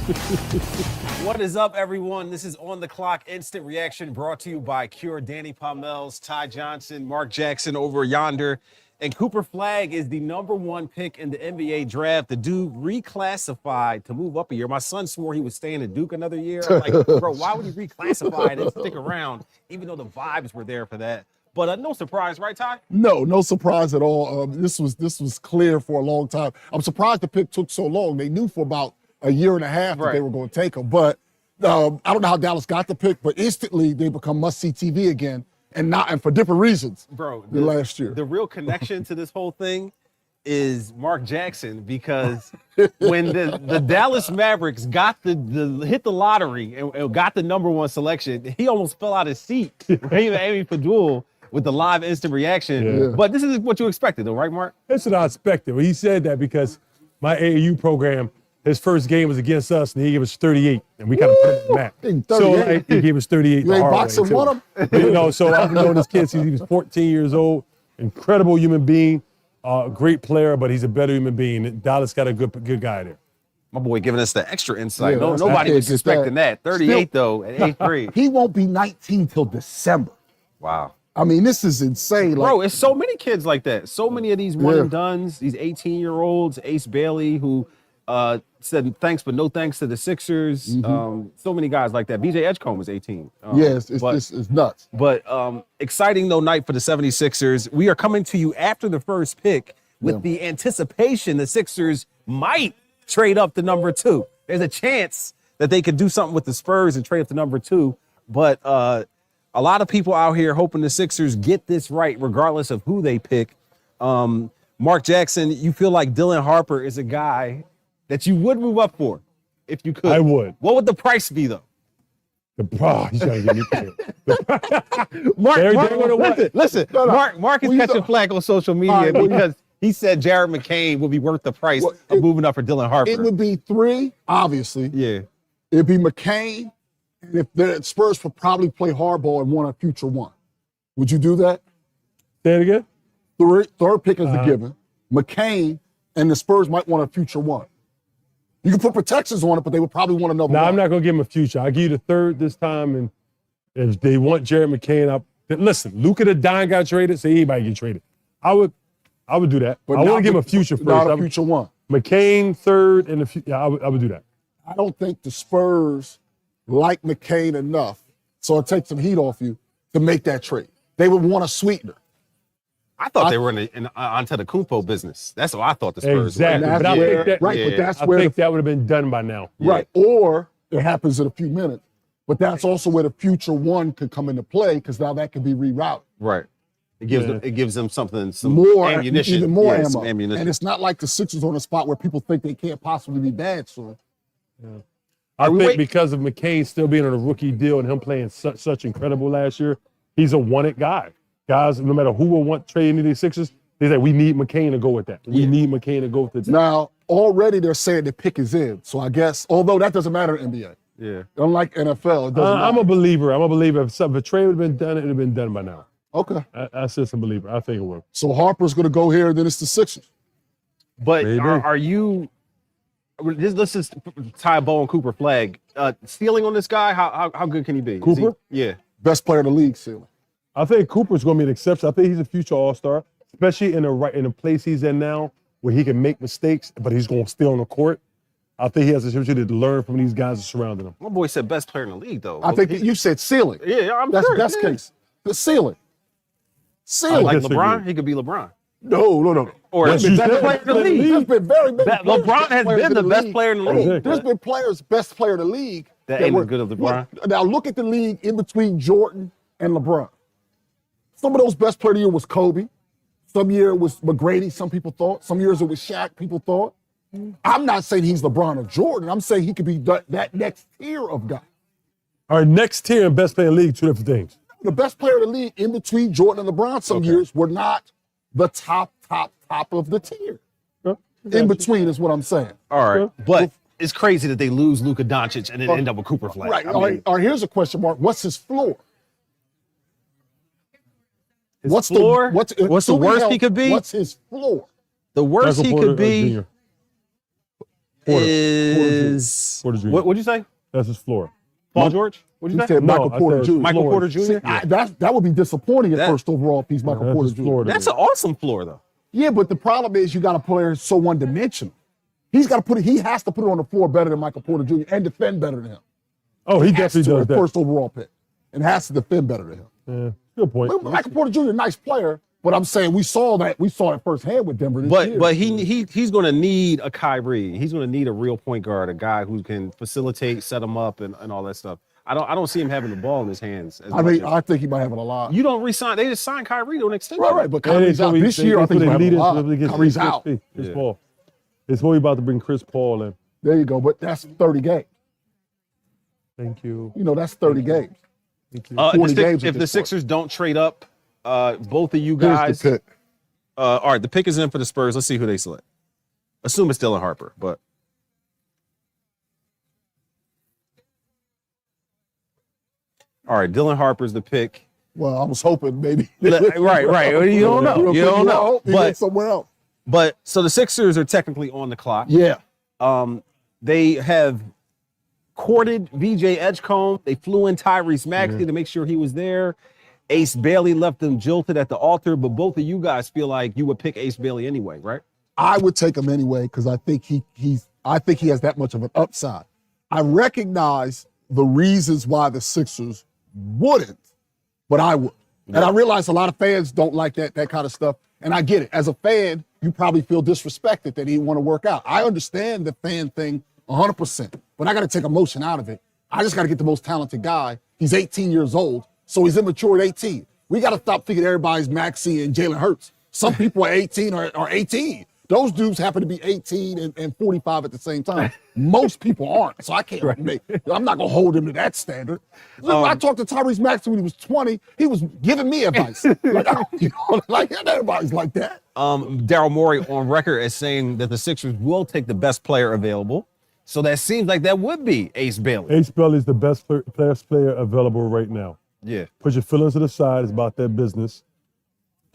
What is up, everyone? This is On the Clock Instant Reaction brought to you by Cure. Danny Pommells, Ty Johnson, Marc Jackson over yonder. And Cooper Flagg is the #1 pick in the NBA draft. The dude reclassified to move up a year. My son swore he was staying at Duke another year. I'm like, bro, why would he reclassify and stick around, even though the vibes were there for that? But no surprise, right, Ty? No surprise at all. This was clear for a long time. I'm surprised the pick took so long. They knew for about a year and a half that they were going to take him. But I don't know how Dallas got the pick, but instantly they become must-see TV again, and for different reasons. Bro, than last year. The real connection to this whole thing is Marc Jackson, because when the Dallas Mavericks got hit the lottery and got the #1 selection, he almost fell out of his seat. Amy Padul with the live instant reaction. Yeah. But this is what you expected, though, right, Marc? That's what I expected. Well, he said that because my AAU program, his first game was against us, and he gave us 38, and we kind of put him on the map. So he gave us 38. You ain't boxing one of them? You know, so I've known this kid since he was 14 years old. Incredible human being, great player, but he's a better human being. Dallas got a good guy there. My boy giving us the extra insight. Yeah, nobody was expecting that. 38, though, at 8th grade. He won't be 19 till December. Wow. I mean, this is insane. Bro, it's so many kids like that. So many of these one-and-dones, these 18-year-olds, Ace Bailey, who said thanks but no thanks to the Sixers. So many guys like that. VJ Edgecombe was 18. Yes, it's nuts. But exciting, though, night for the 76ers. We are coming to you after the first pick with the anticipation the Sixers might trade up to #2. There's a chance that they could do something with the Spurs and trade up to #2. But a lot of people out here hoping the Sixers get this right, regardless of who they pick. Marc Jackson, you feel like Dylan Harper is a guy that you would move up for if you could? I would. What would the price be, though? He's trying to get me killed. Listen. Marc is catching flack on social media because he said Jared McCain would be worth the price of moving up for Dylan Harper. It would be 3, obviously. Yeah. It'd be McCain, and if the Spurs would probably play hardball and want a future 1. Would you do that? Say it again? Third pick is a given. McCain, and the Spurs might want a future 1. You can put protections on it, but they would probably want another 1. I'm not going to give him a future. I'll give you the third this time, and if they want Jared McCain, listen, Luka the Don got traded, so anybody get traded. I would do that. But I want to give him a future first. Not a future 1. McCain third, and I would do that. I don't think the Spurs like McCain enough, so it takes some heat off you to make that trade. They would want a sweetener. I thought they were in Antetokounmpo business. That's what I thought the Spurs exactly. were. But I think that would have been done by now. Right. Or it happens in a few minutes. But that's also where the future 1 could come into play, because now that could be rerouted. Right. It gives them some more ammunition. Even more ammo. And it's not like the Sixers on a spot where people think they can't possibly be bad. So I think because of McCain still being on a rookie deal and him playing such incredible last year, he's a wanted guy. Guys, no matter who will want to trade any of these Sixers, they say, we need McCain to go with that. We need McCain to go with that. Now, already they're saying the pick is in. So I guess, although that doesn't matter in NBA. Yeah. Unlike NFL, it doesn't matter. I'm a believer. If a trade would have been done, it would have been done by now. Okay. I'm just a believer. I think it will. So Harper's going to go here, and then it's the Sixers. But are you, let's just tie a bow on Cooper Flagg. Stealing on this guy, how good can he be? Cooper? Yeah. Best player in the league, ceiling. I think Cooper's going to be an exception. I think he's a future All-Star, especially in the place he's in now, where he can make mistakes, but he's going to stay on the court. I think he has the opportunity to learn from these guys surrounding him. My boy said best player in the league, though. I think you said ceiling. Yeah, That's sure. best case. The ceiling. Like LeBron, he could be LeBron. No. Or best player in the league. There's been very many LeBron has been the best player in the league. There's been players best player in the league. That ain't as good as LeBron. Now look at the league in between Jordan and LeBron. Some of those best player of the year was Kobe. Some year it was McGrady, some people thought. Some years it was Shaq, people thought. I'm not saying he's LeBron or Jordan. I'm saying he could be that next tier of guy. All right, next tier and best player in the league, 2 different things. The best player in the league in between Jordan and LeBron some years were not the top of the tier. In between is what I'm saying. All right, but it's crazy that they lose Luka Doncic and then end up with Cooper Flagg. Right. All right, here's a question mark. What's his floor? What's the worst he could be? What's his floor? The worst he could be is Porter Jr. What'd you say? That's his floor. Paul George? What'd you He say? said Michael Porter Jr. Michael Porter Jr. See, that would be disappointing at first overall if he's Michael that's Porter his Jr. floor to That's me. an awesome floor, though. Yeah, but the problem is you got a player so one-dimensional. He has to put it on the floor better than Michael Porter Jr. and defend better than him. Oh, he definitely does that. First overall pick, and has to defend better than him. Yeah, good point. But Michael Porter Jr. is a nice player, but I'm saying we saw it firsthand with Denver this year. But he's going to need a Kyrie. He's going to need a real point guard, a guy who can facilitate, set him up, and all that stuff. I don't see him having the ball in his hands. I think he might have it a lot. You don't resign. They just signed Kyrie to an extension. Right. But Kyrie's out this year. I think he might have a lot. Kyrie's out. Chris Paul. It's what we about to bring Chris Paul in. There you go. But that's 30 games. Thank you. That's 30 games. Thank you. 40 games If the Sixers don't trade up, both of you Here's guys. the pick. All right, the pick is in for the Spurs. Let's see who they select. Assume it's Dylan Harper, but. All right, Dylan Harper's the pick. Well, I was hoping maybe. Right. You don't know. You don't know. But somewhere else. But so the Sixers are technically on the clock. Yeah. They have courted VJ Edgecombe. They flew in Tyrese Maxey to make sure he was there. Ace Bailey left them jilted at the altar, but both of you guys feel like you would pick Ace Bailey anyway, right? I would take him anyway because I think he has that much of an upside. I recognize the reasons why the Sixers wouldn't, but I would. And I realize a lot of fans don't like that kind of stuff. And I get it. As a fan, you probably feel disrespected that he didn't want to work out. I understand the fan thing 100%, but I got to take emotion out of it. I just got to get the most talented guy. He's 18 years old, so he's immature at 18. We got to stop thinking everybody's Maxey and Jalen Hurts. Some people at 18 are 18. Those dudes happen to be 18 and 45 at the same time. Most people aren't, so I can't I'm not going to hold him to that standard. Look, when I talked to Tyrese Maxey when he was 20, he was giving me advice. Like everybody's like that. Daryl Morey on record as saying that the Sixers will take the best player available. So that seems like that would be Ace Bailey. Ace Bailey is the best player available right now. Yeah. Put your feelings to the side. It's about their business.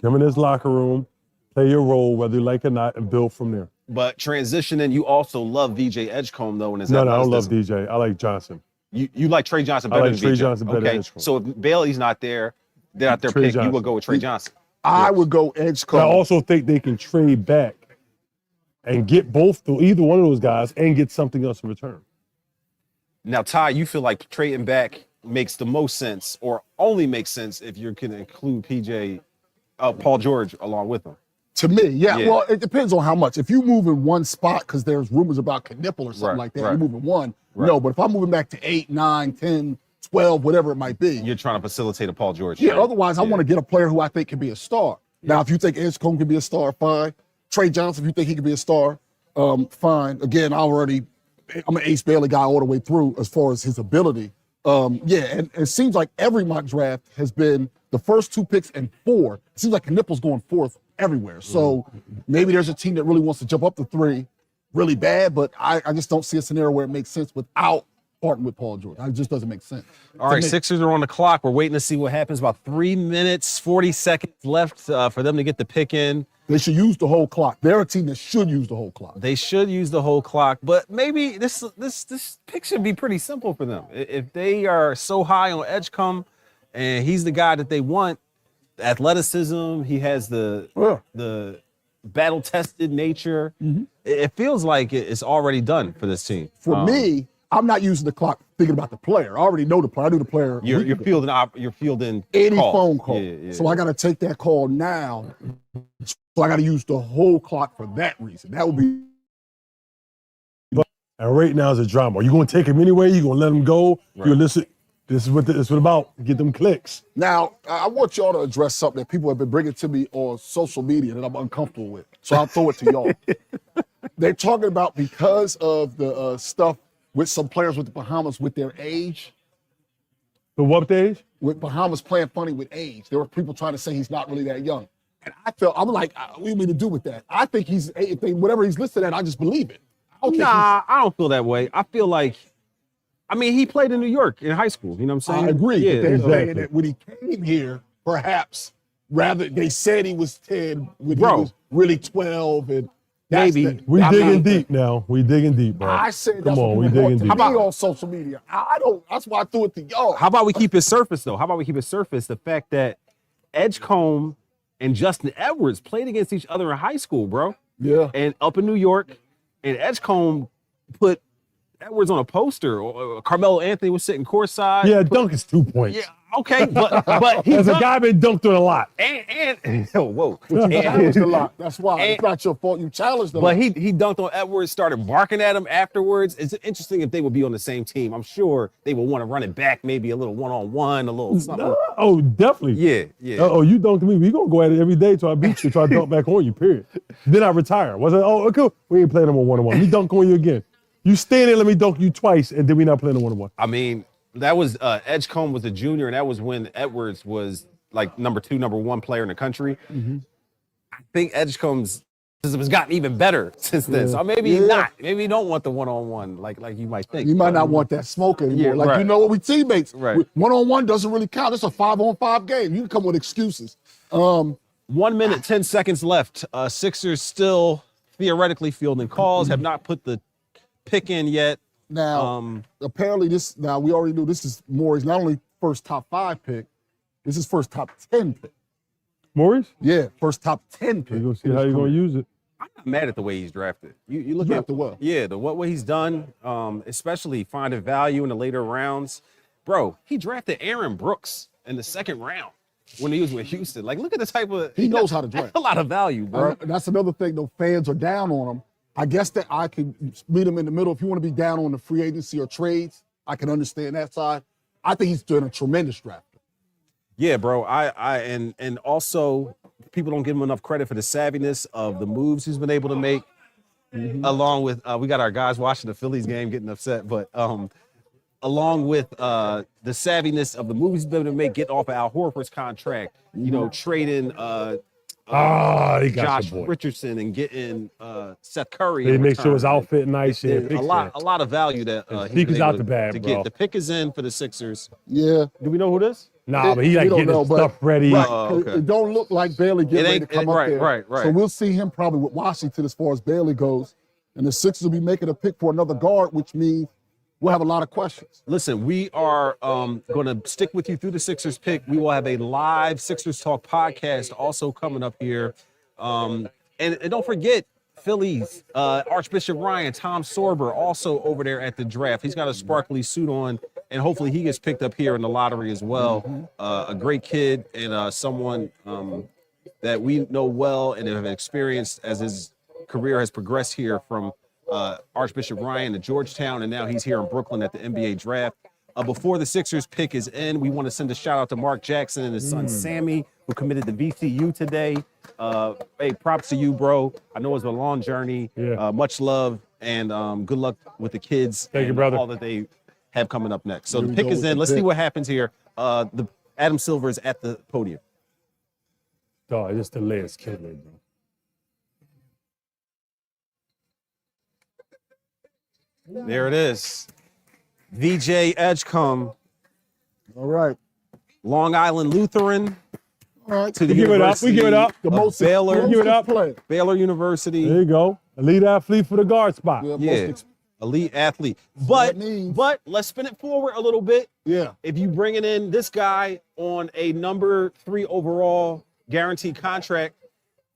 Come in his locker room, play your role, whether you like it or not, and build from there. But transitioning, you also love VJ Edgecombe, though. No, I don't love DJ. I like Johnson. You like Trey Johnson better than VJ? Trey Johnson better than Edgecombe. So if Bailey's not there, they're not their Trey pick, Johnson. you would go with Trey Johnson. I would go Edgecombe. I also think they can trade back and get either one of those guys and get something else in return. Now, Ty, you feel like trading back makes the most sense or only makes sense if you're going to include Paul George along with him. To me, yeah. Well, it depends on how much. If you move in one spot because there's rumors about Knipple or something like that, you're moving one. Right. No, but if I'm moving back to 8, 9, 10, 12, whatever it might be. You're trying to facilitate a Paul George. Yeah, otherwise I want to get a player who I think can be a star. Now, if you think Edgecombe can be a star, fine. Trey Johnson, if you think he can be a star, fine. Again, I'm an Ace Bailey guy all the way through as far as his ability. And it seems like every mock draft has been the first 2 picks and 4. It seems like Knipple's going 4th everywhere. So maybe there's a team that really wants to jump up to 3 really bad, but I just don't see a scenario where it makes sense without parting with Paul George. It just doesn't make sense. All right, Sixers are on the clock. We're waiting to see what happens. About 3 minutes, 40 seconds left for them to get the pick in. They should use the whole clock. They're a team that should use the whole clock. They should use the whole clock, but maybe this pick should be pretty simple for them. If they are so high on Edgecombe and he's the guy that they want, athleticism, he has the battle-tested nature. It feels like it's already done for this team. For me, I'm not using the clock thinking about the player. I already know the player. I knew the player. You're fielding any calls. phone call. Yeah. So I got to take that call now. So I got to use the whole clock for that reason. That would be. And right now is a drama. Are you going to take him anyway? You going to let him go? Right. You listen. This is what it's about. Get them clicks. Now, I want y'all to address something that people have been bringing to me on social media that I'm uncomfortable with. So I'll throw it to y'all. They're talking about because of the stuff with some players with the Bahamas with their age. The what age? With Bahamas playing funny with age. There were people trying to say he's not really that young. And I'm like, what do you mean to do with that? I think whatever he's listed at, I just believe it. I don't feel that way. I feel like, he played in New York in high school. You know what I'm saying? I agree. Yeah, but they're saying that when he came here, perhaps, they said he was 10 when he was really 12. And Maybe. We digging deep now. We digging deep, bro. I said Come that's on, we what digging people deep. want to be on social media. I don't. That's why I threw it to y'all. How about we keep it surface, though? How about we keep it surface? The fact that Edgecombe and Justin Edwards played against each other in high school, bro. Yeah. And up in New York, and Edgecombe put Edwards on a poster. Carmelo Anthony was sitting courtside. Yeah, dunk is 2 points. Yeah, okay, but he As a dunked, guy been dunked on a lot. and whoa, Challenged a lot. That's why. It's not your fault. You challenged a lot. but he dunked on Edwards, started barking at him afterwards. It's interesting if they would be on the same team. I'm sure they would want to run it back, maybe a little one-on-one, a little something. Oh, definitely. Yeah. Oh, you dunked me. We gonna go at it every day till I beat you, till I dunk back on you, period. Then I retire. Was it, oh, okay, we ain't playing them on one-on-one. We dunk on you again. You stay there, let me dunk you twice, and then we not playing a one-on-one. I mean, that was Edgecombe was a junior, and that was when Edwards was like number 2, number 1 player in the country. Mm-hmm. I think Edgecombe's has gotten even better since then. So maybe not. Maybe you don't want the one-on-one like you might think. You might not want that smoke anymore. Yeah, like right. you know what, we teammates. Right. One-on-one doesn't really count. It's a 5-on-5 game. You can come with excuses. 1 minute, 10 seconds left. Sixers still theoretically fielding calls, have not put the pick in yet. Now, apparently we already knew this is Maury's not only first top 5 pick, this is first top 10 pick. Maurice? Yeah, first top 10 pick. We're gonna see how you're gonna use it. I'm not mad at the way he's drafted. You look Drafted well. Yeah, what he's done, especially finding value in the later rounds. Bro, he drafted Aaron Brooks in the 2nd round when he was with Houston. Like, look at the type of He knows how to draft. A lot of value, bro. That's another thing, though. Fans are down on him. I guess that I can meet him in the middle. If you want to be down on the free agency or trades, I can understand that side. I think he's doing a tremendous draft. Yeah, bro. And also people don't give him enough credit for the savviness of the moves he's been able to make. Along with we got our guys watching the Phillies game getting upset, but along with the savviness of the moves he's been able to make, getting off of Al Horford's contract, you know, trading He got Josh your boy. Richardson and getting Seth Curry. They in make sure his return. outfit nice. Yeah, A lot of value that Speak he's is been out able the bag, to bro. get. The pick is in for the Sixers. Yeah. Do we know who this? Nah, but he We like don't getting know, his but- stuff ready. Right. okay. It don't look like Bailey getting ready to come up there. Right. So we'll see him probably with Washington as far as Bailey goes. And the Sixers will be making a pick for another guard, which means we'll have a lot of questions. Listen, we are going to stick with you through the Sixers pick. We will have a live Sixers Talk podcast also coming up here. And don't forget, Phillies, Archbishop Ryan, Tom Sorber, also over there at the draft. He's got a sparkly suit on, and hopefully he gets picked up here in the lottery as well. A great kid and someone that we know well and have experienced as his career has progressed here from Archbishop Ryan to Georgetown, and now he's here in Brooklyn at the NBA draft. Before the Sixers pick is in, we want to send a shout out to Marc Jackson and his son Sammy, who committed to VCU today. Hey, props to you, bro. I know it's a long journey. Yeah. Much love and good luck with the kids. Thank you, and brother. all that they have coming up next. So Here the we pick go is with in. the Let's see pick. what happens here. The Adam Silver is at the podium. Dog, this delay is killing me, bro. There it is. VJ Edgecombe, All right. Long Island Lutheran All right. to the We give it up. University We give it up. The of most Baylor. Give it up. player. Baylor University. There you go. Elite athlete for the guard spot. Yeah, Yeah, most elite athlete. But that means- let's spin it forward a little bit. yeah. If you bringing in this guy on a number 3 overall guaranteed contract,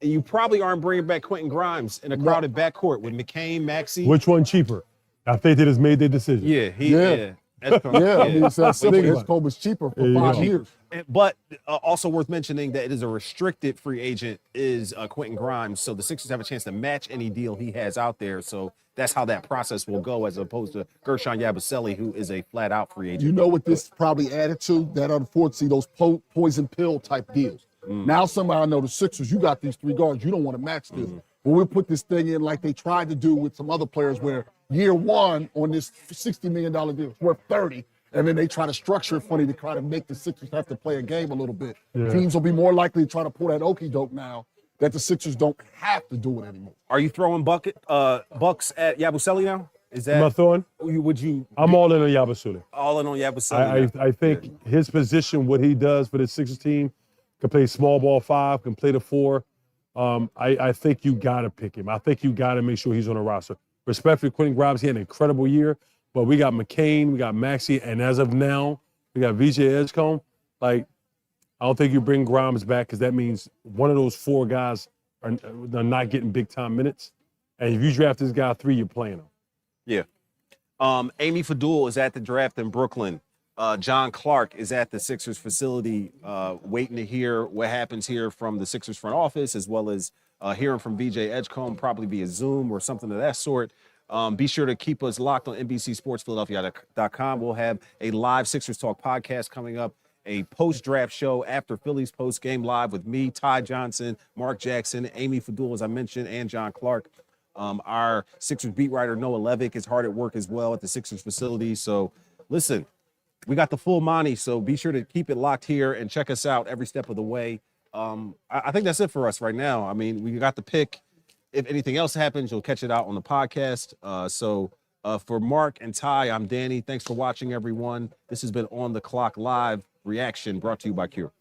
you probably aren't bringing back Quentin Grimes in a crowded backcourt with McCain, Maxey. Which one cheaper? I think they just made their decision. Yeah, Yeah. Edgecombe, Yeah, I mean, it's that simple. Think about it. Edgecombe was cheaper There for you 5 go. years. But also worth mentioning that it is a restricted free agent is Quentin Grimes. So the Sixers have a chance to match any deal he has out there. So that's how that process will go as opposed to Gershon Yabusele, who is a flat out free agent. You know what this probably added to? That unfortunately, those poison pill type deals. Now somebody I know the Sixers, you got these 3 guards, you don't want to match this. But we'll put this thing in like they tried to do with some other players where year 1 on this $60 million deal, it's worth 30. And then they try to structure it funny to try to make the Sixers have to play a game a little bit. Yeah. Teams will be more likely to try to pull that okie doke now that the Sixers don't have to do it anymore. Are you throwing bucks at Yabusele now? Is Am I that throwing? would you I'm all in on Yabusele. all in on Yabusele? I think his position, what he does for the Sixers team, can play small ball 5, can play the 4. I think you got to pick him. I think you got to make sure he's on the roster. Respect for Quentin Grimes. He had an incredible year, but we got McCain, we got Maxey, and as of now, we got VJ Edgecombe. Like, I don't think you bring Grimes back because that means one of those 4 guys are not getting big-time minutes. And if you draft this guy 3, you're playing him. Yeah. Amy Fadul is at the draft in Brooklyn. John Clark is at the Sixers facility waiting to hear what happens here from the Sixers front office, as well as hearing from VJ Edgecombe, probably via Zoom or something of that sort. Be sure to keep us locked on NBCSportsPhiladelphia.com. We'll have a live Sixers Talk podcast coming up, a post-draft show after Phillies post-game live with me, Ty Johnson, Marc Jackson, Amy Fadul, as I mentioned, and John Clark. Our Sixers beat writer, Noah Levick, is hard at work as well at the Sixers facility. So, listen, we got the full Monty, so be sure to keep it locked here and check us out every step of the way. I think that's it for us right now. I mean, we got the pick. If anything else happens, you'll catch it out on the podcast. For Marc and Ty, I'm Danny. Thanks for watching, everyone. This has been On the Clock Live Reaction brought to you by Cure.